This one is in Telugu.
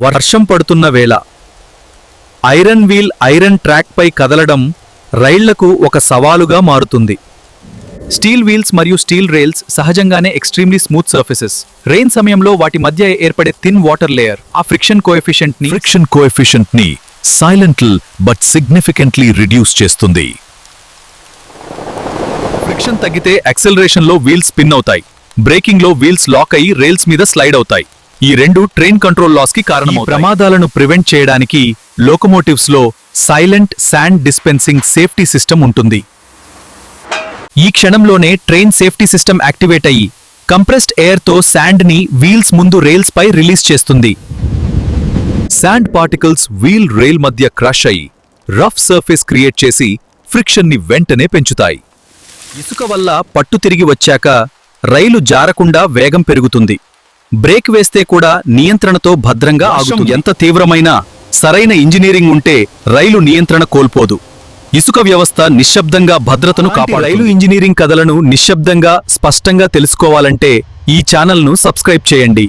వర్షం పడుతున్న వేళ ఐరన్ వీల్ ఐరన్ ట్రాక్పై కదలడం రైళ్లకు ఒక సవాలుగా మారుతుంది. స్టీల్ వీల్స్ మరియు స్టీల్ రైల్స్ సహజంగానే ఎక్స్ట్రీమ్లీ స్మూత్ సర్ఫేసెస్. రెయిన్ సమయంలో వాటి మధ్య ఏర్పడే థిన్ వాటర్ లేయర్ ఆ ఫ్రిక్షన్ కోఎఫిషియంట్ ని సైలెంట్ల్ బట్ సిగ్నిఫికెంట్లీ రిడ్యూస్ చేస్తుంది. ఫ్రిక్షన్ తగ్గితే యాక్సెలరేషన్ లో వీల్స్ స్పిన్ అవుతాయి, బ్రేకింగ్ లో వీల్స్ లాక్ అయి రైల్స్ మీద స్లైడ్ అవుతాయి. ఈ రెండు ట్రైన్ కంట్రోల్ లాస్ కి కారణమవుతాయి. ప్రమాదాలను ప్రివెంట్ చేయడానికి లోకోమోటివ్స్ లో silent sand dispensing safety system ఉంటుంది. ఈ క్షణంలోనే ట్రైన్ సేఫ్టీ సిస్టమ్ యాక్టివేట్ అయ్యి కంప్రెస్డ్ ఎయిర్ తో శాండ్ ని వీల్స్ ముందు రైల్స్ పై రిలీజ్ చేస్తుంది. శాండ్ పార్టికల్స్ వీల్ రైల్ మధ్య క్రష్ అయి రఫ్ సర్ఫేస్ క్రియేట్ చేసి ఫ్రిక్షన్ ని వెంటనే పెంచుతాయి. ఇసుక వల్ల పట్టు తిరిగి వచ్చాక రైలు జారకుండా వేగం పెరుగుతుంది. బ్రేక్ వేస్తే కూడా నియంత్రణతో భద్రంగా ఆగుతుంది. ఎంత తీవ్రమైనా సరైన ఇంజనీరింగ్ ఉంటే రైలు నియంత్రణ కోల్పోదు. ఇసుక వ్యవస్థ నిశ్శబ్దంగా భద్రతను కాపాడు. రైలు ఇంజనీరింగ్ కథలను నిశ్శబ్దంగా స్పష్టంగా తెలుసుకోవాలంటే ఈ ఛానల్ను సబ్స్క్రైబ్ చేయండి.